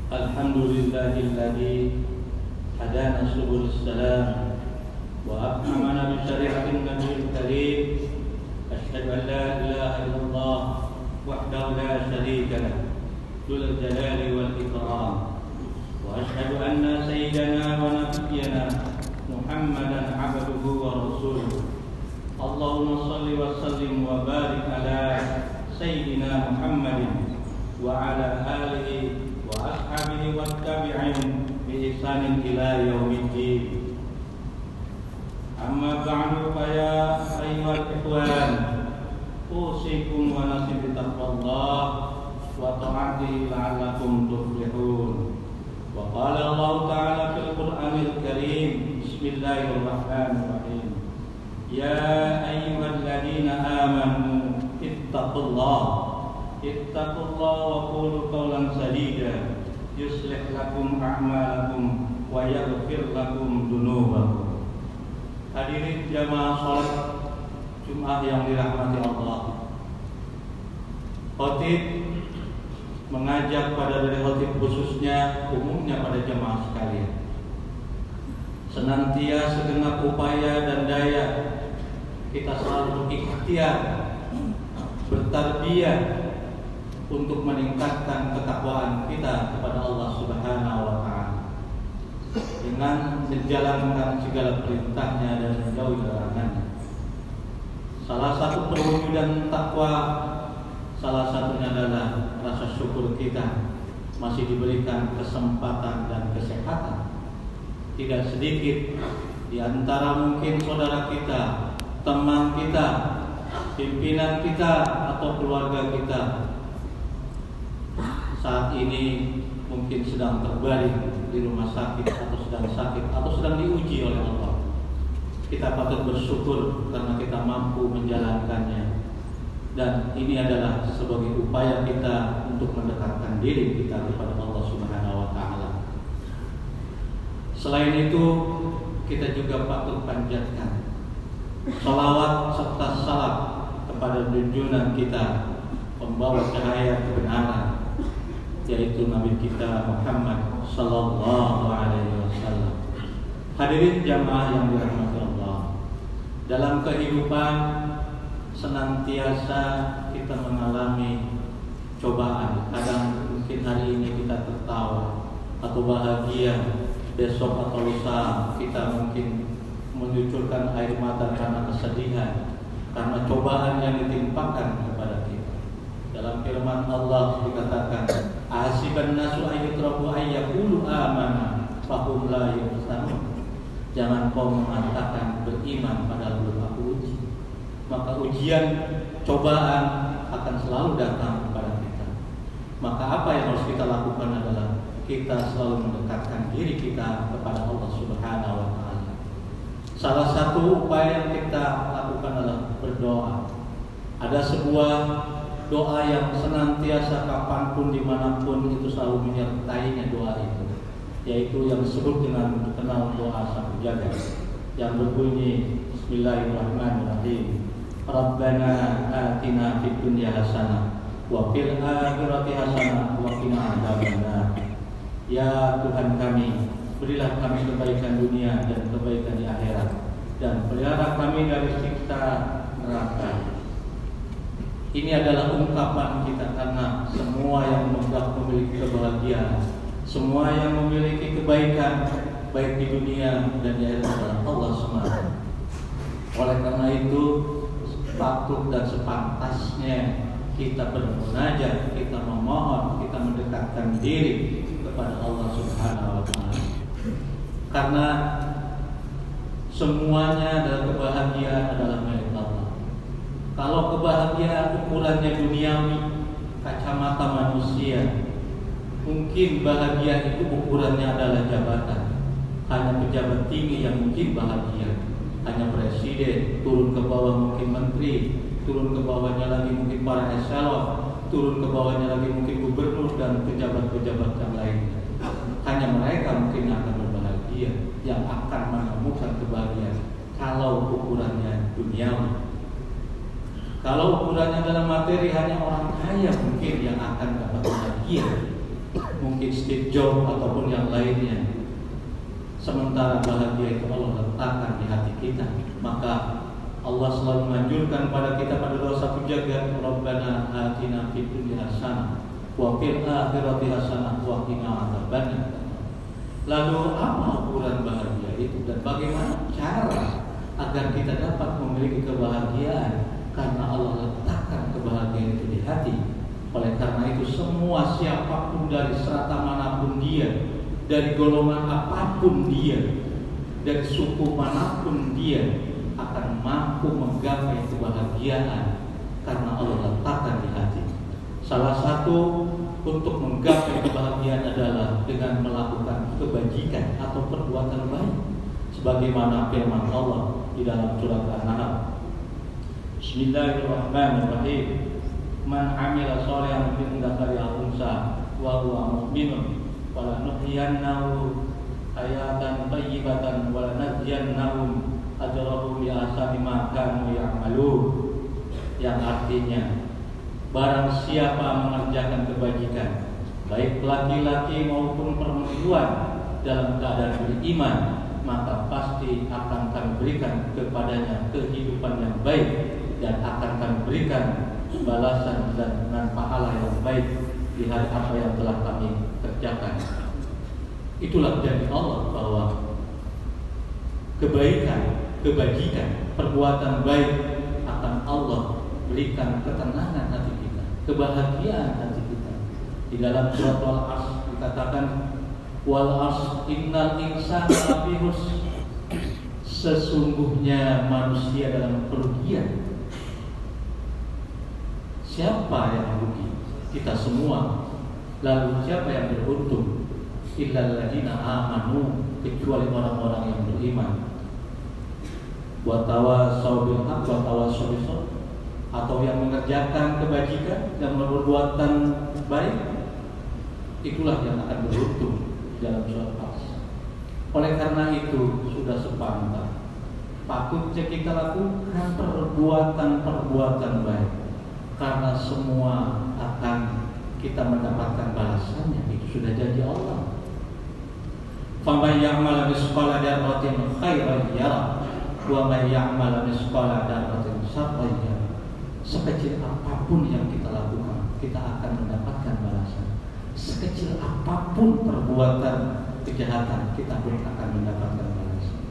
Alhamdulillahilladzi hadana subul salam wa akramana bi syari'atin nabiyil karim. Asyhadu an la ilaha illallah wahdahu la syarika lah dzul jalali wal ikram. Wa asyhadu anna sayyidana wa nabiyyana Muhammadan abduhu wa rasuluh. Allahumma shalli wa sallim wa barik ala sayyidina Muhammadin wa ala alihi wa ashabihi wa tabi'in bi ihsanin ila yaumiddin. Amma ba'du fa ya ayyuhal ikhwan, usikum wa nafsi bi taqwallah wa ta'atihi la'allakum tuflihun. Wa qala Allah ta'ala fil Qur'anil Karim, bismillahirrahmanirrahim. Ya ayyuhalladzina amanu ittaqullaha wa qulu qawlan sadida yuslih lakum a'malakum wa yaghfir lakum dzunubakum. Hadirin jamaah salat Jumat yang dirahmati Allah, khotib mengajak pada dari khotib khususnya umumnya pada jamaah sekalian, senantiasa segenap upaya dan daya kita selalu berikhtiar bertarbiyah untuk meningkatkan ketakwaan kita kepada Allah Subhanahu wa Ta'ala dengan menjalankan segala perintahnya dan menjauhi larangannya. Salah satu perwujudan takwa, salah satunya adalah rasa syukur kita masih diberikan kesempatan dan kesehatan. Tidak sedikit di antara mungkin saudara kita, teman kita, pimpinan kita atau keluarga kita saat ini mungkin sedang terbaring di rumah sakit atau sedang sakit atau sedang diuji oleh Allah. Kita patut bersyukur karena kita mampu menjalankannya, dan ini adalah sebagai upaya kita untuk mendekatkan diri kita kepada Allah Subhanahu wa Ta'ala. Selain itu, kita juga patut panjatkan salawat serta salam kepada junjungan kita, pembawa cahaya kebenaran, yaitu Nabi kita Muhammad sallallahu alaihi wasallam. Hadirin jamaah yang dirahmati Allah, dalam kehidupan senantiasa kita mengalami cobaan. Kadang mungkin hari ini kita tertawa atau bahagia, besok atau lusa kita mungkin menyucurkan air mata karena kesedihan, karena cobaan yang ditimpakan kepada kita. Dalam firman Allah dikatakan, ahasiban nasu ayyutraku ayyaqulu amana fahum la yuftanun. Jangan kau mengatakan beriman padahal belum aku uji. Maka ujian, cobaan akan selalu datang kepada kita. Maka apa yang harus kita lakukan adalah kita selalu mendekatkan diri kita kepada Allah Subhanahu wa Ta'ala. Salah satu upaya yang kita lakukan adalah berdoa. Ada sebuah doa yang senantiasa kapanpun dimanapun itu selalu menyertainya doa itu, yaitu yang disebut dengan dikenal doa sang penjaga, yang berbunyi Bismillahirrahmanirrahim. Rabbana atina fid dunya hasanah wa fil akhirati hasanah wa qina adzabannar. Ya Tuhan kami, berilah kami kebaikan dunia dan kebaikan di akhirat, dan pelihara kami dari siksa neraka. Ini adalah ungkapan kita karena semua yang memiliki kebahagiaan, semua yang memiliki kebaikan baik di dunia dan di akhirat adalah Allah SWT. Oleh karena itu patut dan sepantasnya kita bermunajat, kita memohon, kita mendekatkan diri kepada Allah Subhanahu wa Ta'ala. Karena semuanya adalah kebahagiaan adalah milik Allah. Kalau kebahagiaan ukurannya duniawi, kacamata manusia, mungkin bahagia itu ukurannya adalah jabatan. Hanya pejabat tinggi yang mungkin bahagia, hanya presiden, turun ke bawah mungkin menteri, turun ke bawahnya lagi mungkin para eselon, turun ke bawahnya lagi mungkin gubernur dan pejabat-pejabat yang lainnya. Hanya mereka mungkin akan berbahagia, yang akan menemukan kebahagiaan kalau ukurannya duniawi. Kalau ukurannya dalam materi, hanya orang kaya mungkin yang akan dapat bahagia. mungkin Steve Jobs ataupun yang lainnya. Sementara bahagia itu Allah letakkan di hati kita. Maka Allah selalu menganjurkan pada kita pada doa satu jaga, Rabbana atina fid dunya hasanah wa fil akhirati hasanah wa qina adzabannar. Lalu apa ukuran bahagia itu dan bagaimana cara agar kita dapat memiliki kebahagiaan? Karena Allah letakkan kebahagiaan itu di hati. Oleh karena itu semua siapapun dari strata manapun dia, dari golongan apapun dia, dari suku manapun dia, akan mampu menggapai kebahagiaan karena Allah letakkan di hati. Salah satu untuk menggapai kebahagiaan adalah dengan melakukan kebajikan atau perbuatan baik, sebagaimana firman Allah di dalam surat An-Nahl. Bismillahirrahmanirrahim. Man 'amila shalihan min dzakari aw unsa wa huwa mu'minun falanuhyiyannahu hayatan thayyibatan wa lanajziyannahum ajrahum bi ahsani ma kanu ya'malun. Yang artinya, barang siapa mengerjakan kebajikan, baik laki-laki maupun perempuan, dalam keadaan beriman, maka pasti akan kami berikan kepadanya kehidupan yang baik dan akan kami berikan balasan dan pahala yang baik di hari apa yang telah kami kerjakan. Itulah janji Allah bahwa kebaikan, kebajikan, perbuatan baik akan Allah berikan ketenangan hati kita, kebahagiaan hati kita. Di dalam surat Al-Asr dikatakan, wal asr innal insana lafi khusr. Sesungguhnya manusia dalam kerugian. Siapa yang rugi? Kita semua. Lalu siapa yang beruntung? Illal ladzina amanu, kecuali orang-orang yang beriman. Wa tawassaw bil haqq wa tawassaw bis sabr, atau yang mengerjakan kebajikan dan perbuatan baik, itulah yang akan beruntung dalam surat Al-Asr. Oleh karena itu sudah sepantas patutnya kita lakukan perbuatan-perbuatan baik, karena semua akan kita mendapatkan balasannya. Itu sudah janji Allah. Faman ya'mal misqala dzarratin khairan yarah wa man ya'mal misqala dzarratin syarran yarah. Sekecil apapun yang kita lakukan, kita akan mendapatkan balasan. Sekecil apapun perbuatan kejahatan, kita pun akan mendapatkan balasan.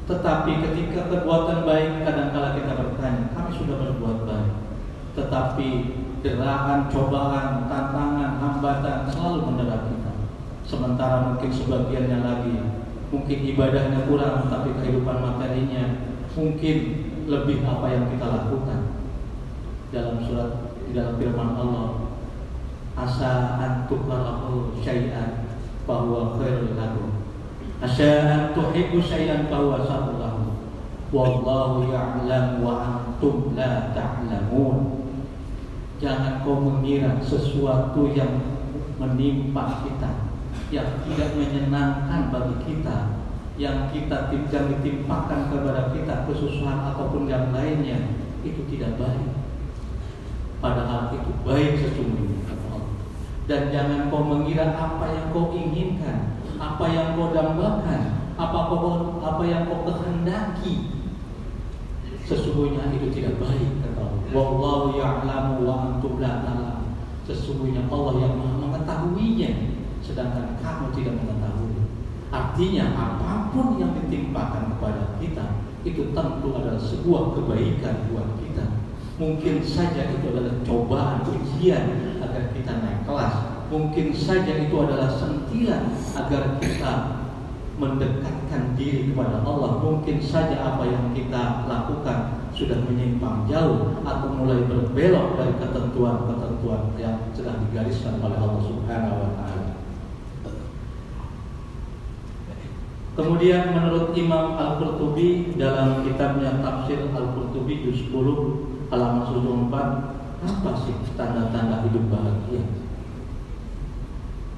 Tetapi ketika perbuatan baik, kadang-kala kita bertanya, kami sudah berbuat baik, tetapi deraan, cobaan, tantangan, hambatan selalu menderang kita. Sementara mungkin sebagiannya lagi, mungkin ibadahnya kurang, tapi kehidupan materinya mungkin lebih apa yang kita lakukan. Dalam surat, di dalam firman Allah, asa an tukrahu syai'an fa huwa khairul lakum, asa an tuhibbu syai'an fa huwa syarrun lakum, wallahu ya'lam wa antum la ta'lamun. Jangan kau mengira sesuatu yang menimpa kita, yang tidak menyenangkan bagi kita, yang ditimpakan kepada kita kesusahan ataupun yang lainnya, itu tidak baik. Padahal itu baik sesungguhnya, kata Allah. Dan jangan kau mengira apa yang kau inginkan, apa yang kau dambakan, apa yang kau kehendaki, sesungguhnya itu tidak baik, kata Allah. Wallahu ya'lamu wa antum la ta'lamun. Sesungguhnya Allah yang Maha mengetahuinya, sedangkan kamu tidak mengetahui. Artinya apapun yang ditimpakan kepada kita, itu tentu adalah sebuah kebaikan buat kita. Mungkin saja itu adalah cobaan, ujian agar kita naik kelas. Mungkin saja itu adalah sentilan agar kita mendekatkan diri kepada Allah. Mungkin saja apa yang kita lakukan sudah menyimpang jauh atau mulai berbelok dari ketentuan-ketentuan yang sedang digariskan oleh Allah Subhanahu wa Ta'ala. Kemudian menurut Imam Al-Qurtubi dalam kitabnya Tafsir Al-Qurtubi juz 10 halaman 104, apa sih tanda-tanda hidup bahagia?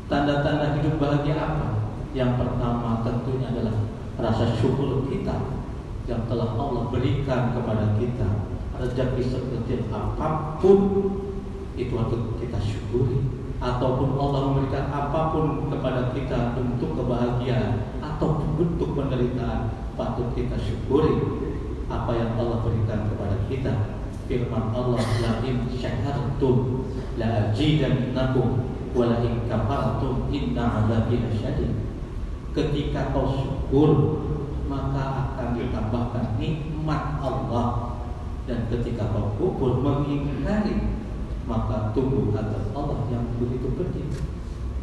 Tanda-tanda hidup bahagia apa? Yang pertama tentunya adalah rasa syukur kita yang telah Allah berikan kepada kita. Rezeki seperti apapun itu harus kita syukuri. ataupun Allah memberikan apapun kepada kita bentuk kebahagiaan atau bentuk penderitaan, patut kita syukuri apa yang Allah berikan kepada kita. Firman Allah, la in syakartum la azidannakum wa la in kafartum inna 'adzabi lasyadid. Ketika kau syukur, maka akan ditambahkan nikmat Allah, dan ketika kau kufur mengingkari, maka tunggu azab Allah yang begitu pedih.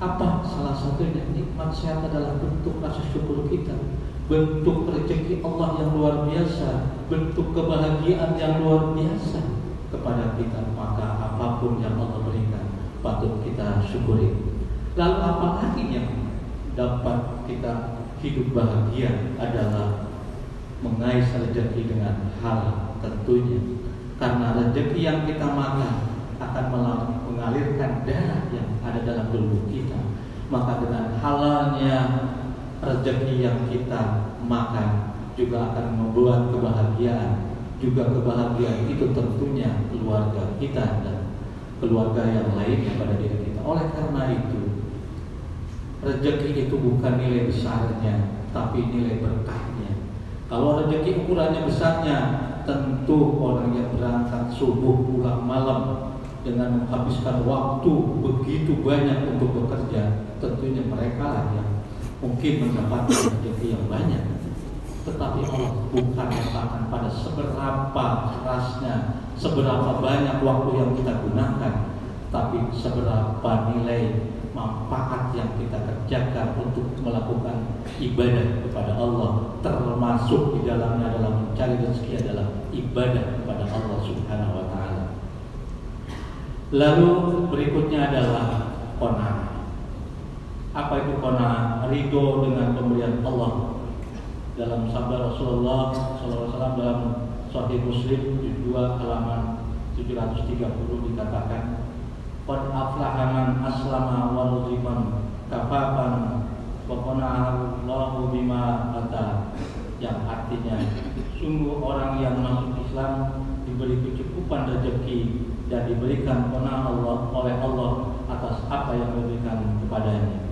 Apa salah satunya? Nikmat sehat adalah bentuk rasa syukur kita, bentuk rezeki Allah yang luar biasa, bentuk kebahagiaan yang luar biasa kepada kita. Maka apapun yang Allah berikan patut kita syukuri. Lalu apa lagi yang dapat kita hidup bahagia? Adalah mengais rezeki dengan halal tentunya, karena rezeki yang kita makan akan mengalirkan darah yang ada dalam tubuh kita. Maka dengan halalnya rezeki yang kita makan juga akan membuat kebahagiaan. Juga kebahagiaan itu tentunya keluarga kita dan keluarga yang lainnya pada diri kita. Oleh karena itu, rezeki itu bukan nilai besarnya, tapi nilai berkahnya. Kalau rezeki ukurannya besarnya, tentu orang yang berangkat subuh pulang malam dengan menghabiskan waktu begitu banyak untuk bekerja, tentunya mereka lah yang mungkin mendapatkan rezeki yang banyak. Tetapi Allah bukan mengatakan pada seberapa kerasnya, seberapa banyak waktu yang kita gunakan, tapi seberapa nilai manfaat yang kita kerjakan untuk melakukan ibadah kepada Allah, termasuk di dalamnya adalah mencari rezeki adalah ibadah kepada Allah Subhanahu wa Ta'ala. Lalu berikutnya adalah qanaah. Apa itu qanaah? Ridho dengan pemberian Allah. Dalam sabda Rasulullah SAW dalam Sahih Muslim juz 2 halaman 730 dikatakan, qad aflaha man aslama wa ruziman kafafan wa qana'a Allahu bima ata. Yang artinya, sungguh orang yang masuk Islam diberi kecukupan rezeki dan diberikan qanaah Allah oleh Allah atas apa yang diberikan kepadanya.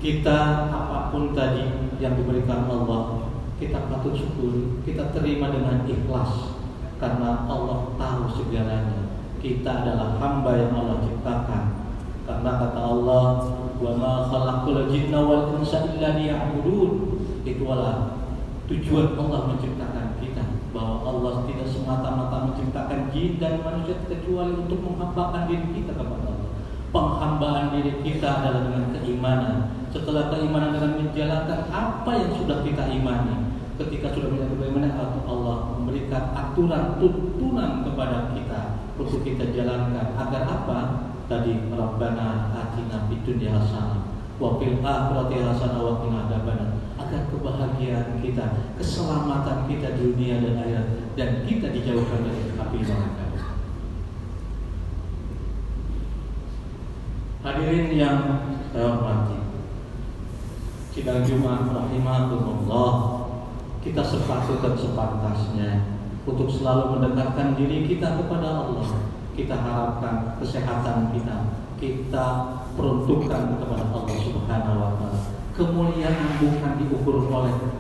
Kita apapun tadi yang diberikan Allah, kita patut syukuri, kita terima dengan ikhlas, karena Allah tahu segalanya. Kita adalah hamba yang Allah ciptakan. Karena kata Allah, wa ma khalaqul jinna wal insa illa liya'budun. Itulah tujuan Allah menciptakan kita, bahwa Allah tidak semata-mata menciptakan jin dan manusia kecuali untuk menghambakan diri kita kepada Allah. Penghambaan diri kita adalah dengan keimanan. Setelah keimanan dengan menjalankan apa yang sudah kita imani. Ketika sudah menjalankan keimanan, Allah memberikan aturan tuntunan kepada kita untuk kita jalankan. Agar apa? Tadi, Rabbana atina fid dunya hasanah wa fil akhirati hasanah wa qina adzabannar. Agar kebahagiaan kita, keselamatan kita di dunia dan akhirat, dan kita dijauhkan dari api neraka. Hadirin yang saya hormati, sidang Jumat rahimakumullah, kita sepatut dan sepantasnya untuk selalu mendekatkan diri kita kepada Allah. Kita harapkan kesehatan kita peruntukkan kepada Allah Subhanahu wa Ta'ala. Kemuliaan bukan diukur oleh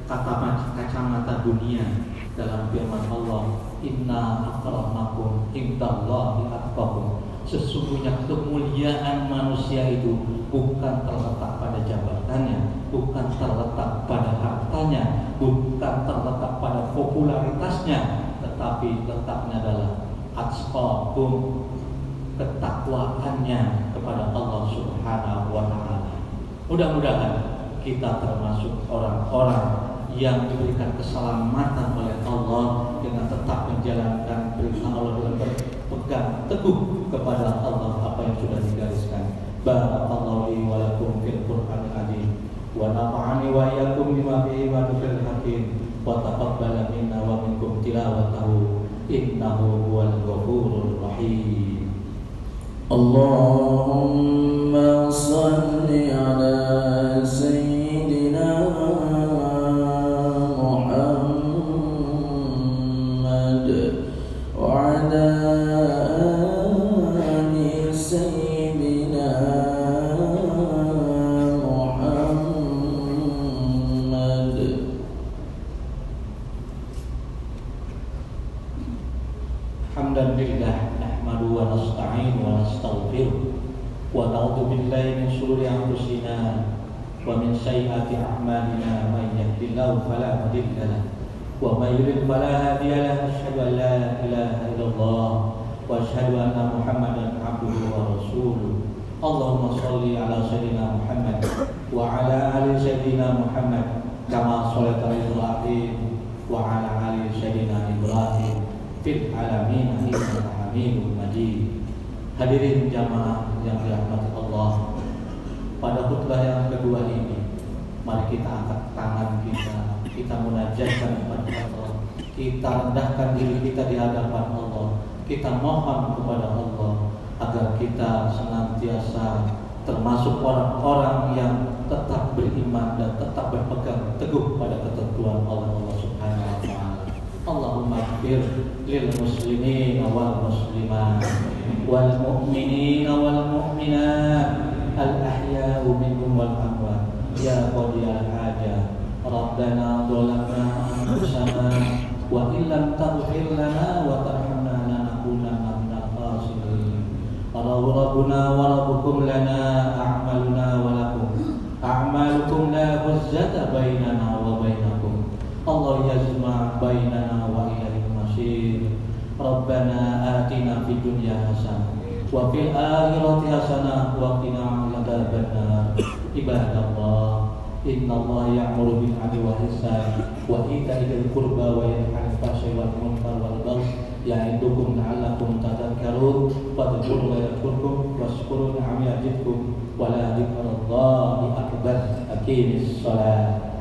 kacamata dunia. Dalam firman Allah, inna akramakum indallahi atqakum. Sesungguhnya kemuliaan manusia itu bukan terletak pada jabatannya, bukan terletak pada hartanya, bukan terletak pada popularitasnya, tetapi letaknya adalah atqakum, ketakwaannya kepada Allah Subhanahu wa Ta'ala. Mudah-mudahan kita termasuk orang-orang yang diberikan keselamatan oleh Allah dengan tetap menjalankan perintah Allah dan berpegang teguh kepada Allah apa yang sudah digariskan. Barakallahu li wa lakum fil Qur'anil azim wa nafa'ani wa iyyakum bima fihi wa dzikral hakim wa taqabbala minna wa minkum tilawatahu innahu huwal ghafurur rahim. Allahumma shalli ala sayyidina Muhammad wa ala ali نحمده ونستعينه ونستغفره ونعوذ بالله من شرور أنفسنا ومن سيئات أعمالنا من يهد الله فلا مضل له ومن يضلل فلا هادي له أشهد أن لا إله إلا الله وأشهد أن محمدا عبده ورسوله اللهم صل على سيدنا محمد وعلى آل سيدنا محمد كما صليت على إبراهيم وعلى آل سيدنا إبراهيم في العالمين إنك حميد مجيد. Hadirin jamaah yang dirahmati Allah, pada khutbah yang kedua ini, mari kita angkat tangan kita munajatkan kepada Allah, kita rendahkan diri kita di hadapan Allah, kita mohon kepada Allah agar kita senantiasa termasuk orang-orang yang tetap beriman dan tetap berpegang teguh pada ketentuan Allah Subhanahu wa taala. Allahumma ighfir lil muslimin wal muslimat wal mu'minin wal mu'minat al ahya'u minhum wal amwat ya qadiyal haja rabbana dhalamna anfusana wa illam taghfir lana wa tarhamna lanakunanna minal khasirin. Rabbuna wa rabbukum lana a'maluna wa lakum a'malukum la huzzata bainana wa bainakum Allah yazma bainana wa ilaihi masir. Rabbana atina fid dunya hasanah wa fil akhirati hasanah wa qina adzabannar. Ibadallah, innallaha ya'muru bil 'adli wal ihsan wa ita'i dzil qurba wa yanha 'anil fahsya'i wal munkari wal baghi ya'idukum la'allakum tadhakkarun. Fadhkurullaha yadhkurkum washkuru ni'amahu yazidkum wa la dzikrullahi akbar. Aqimis shalah.